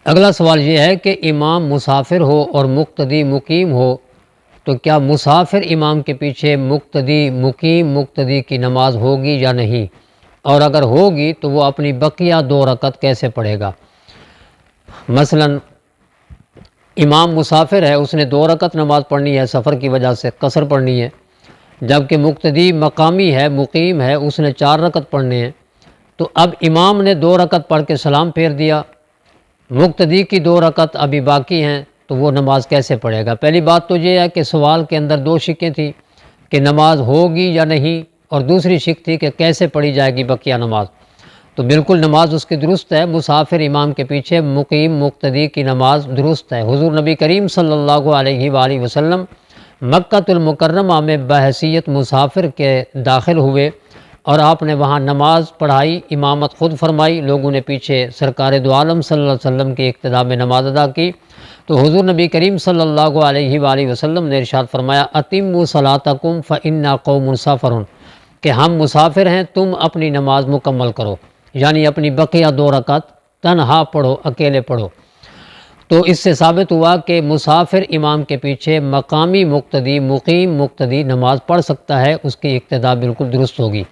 اگلا سوال یہ ہے کہ امام مسافر ہو اور مقتدی مقیم ہو تو کیا مسافر امام کے پیچھے مقتدی مقتدی کی نماز ہوگی یا نہیں، اور اگر ہوگی تو وہ اپنی بقیہ 2 رکعت کیسے پڑھے گا؟ مثلا امام مسافر ہے، اس نے 2 رکعت نماز پڑھنی ہے، سفر کی وجہ سے قصر پڑھنی ہے، جبکہ مقتدی مقامی ہے، مقیم ہے، اس نے 4 رکعت پڑھنے ہیں۔ تو اب امام نے 2 رکعت پڑھ کے سلام پھیر دیا، مقتدی کی 2 رکعت ابھی باقی ہیں، تو وہ نماز کیسے پڑھے گا؟ پہلی بات تو یہ ہے کہ سوال کے اندر 2 شقیں تھیں کہ نماز ہوگی یا نہیں، اور دوسری شق تھی کہ کیسے پڑھی جائے گی بقیہ نماز۔ تو بالکل نماز اس کی درست ہے، مسافر امام کے پیچھے مقیم مقتدی کی نماز درست ہے۔ حضور نبی کریم صلی اللہ علیہ وآلہ وسلم مکہ المکرمہ میں بحیثیت مسافر کے داخل ہوئے اور آپ نے وہاں نماز پڑھائی، امامت خود فرمائی، لوگوں نے پیچھے سرکار دو عالم صلی اللہ علیہ وسلم کی اقتداء میں نماز ادا کی۔ تو حضور نبی کریم صلی اللہ علیہ وآلہ وسلم نے ارشاد فرمایا اتموا صلاتکم فإنا قوم مسافرون، کہ ہم مسافر ہیں، تم اپنی نماز مکمل کرو، یعنی اپنی بقیہ 2 رکعت تنہا پڑھو، اکیلے پڑھو۔ تو اس سے ثابت ہوا کہ مسافر امام کے پیچھے مقامی مقتدی مقیم مقتدی نماز پڑھ سکتا ہے، اس کی اقتداء بالکل درست ہوگی۔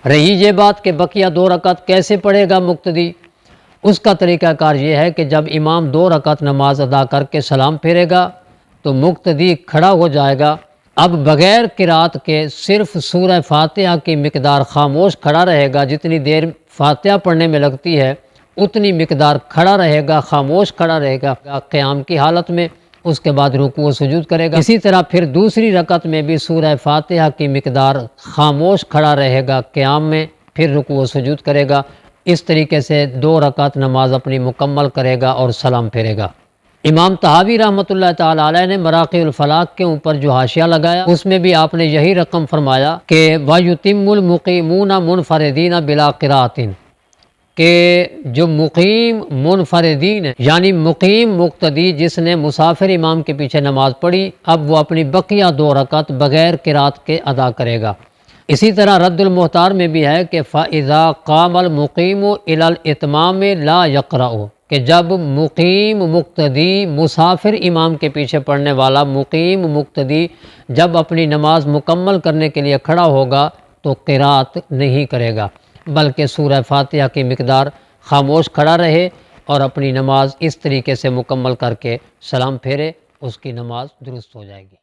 رہی یہ بات کہ بقیہ 2 رکعت کیسے پڑھے گا مقتدی، اس کا طریقہ کار یہ ہے کہ جب امام 2 رکعت نماز ادا کر کے سلام پھیرے گا تو مقتدی کھڑا ہو جائے گا، اب بغیر قرات کے صرف سورہ فاتحہ کی مقدار خاموش کھڑا رہے گا، جتنی دیر فاتحہ پڑھنے میں لگتی ہے اتنی مقدار کھڑا رہے گا، خاموش کھڑا رہے گا قیام کی حالت میں، اس کے بعد رکوع و سجود کرے گا۔ اسی طرح پھر دوسری رکعت میں بھی سورہ فاتحہ کی مقدار خاموش کھڑا رہے گا قیام میں، پھر رکوع و سجود کرے گا۔ اس طریقے سے 2 رکعت نماز اپنی مکمل کرے گا اور سلام پھیرے گا۔ امام طحاوی رحمۃ اللہ تعالی علیہ نے مراقی الفلاح کے اوپر جو حاشیہ لگایا اس میں بھی آپ نے یہی رقم فرمایا کہ وَيُتِمُّ الْمُقِيمُونَ مُنْفَرِدِينَ بِلَا قِرَاءَةٍ، کہ جو مقیم منفردین ہیں، یعنی مقیم مقتدی جس نے مسافر امام کے پیچھے نماز پڑھی، اب وہ اپنی بقیہ 2 رکعت بغیر قرات کے ادا کرے گا۔ اسی طرح رد المحتار میں بھی ہے کہ فَإِذَا قَامَ الْمُقِيمُ إِلَى الْإِتْمَامِ لَا يَقْرَأُ، کہ جب مقیم مقتدی مسافر امام کے پیچھے پڑھنے والا مقیم مقتدی جب اپنی نماز مکمل کرنے کے لیے کھڑا ہوگا تو قرات نہیں کرے گا، بلکہ سورہ فاتحہ کی مقدار خاموش کھڑا رہے اور اپنی نماز اس طریقے سے مکمل کر کے سلام پھیرے، اس کی نماز درست ہو جائے گی۔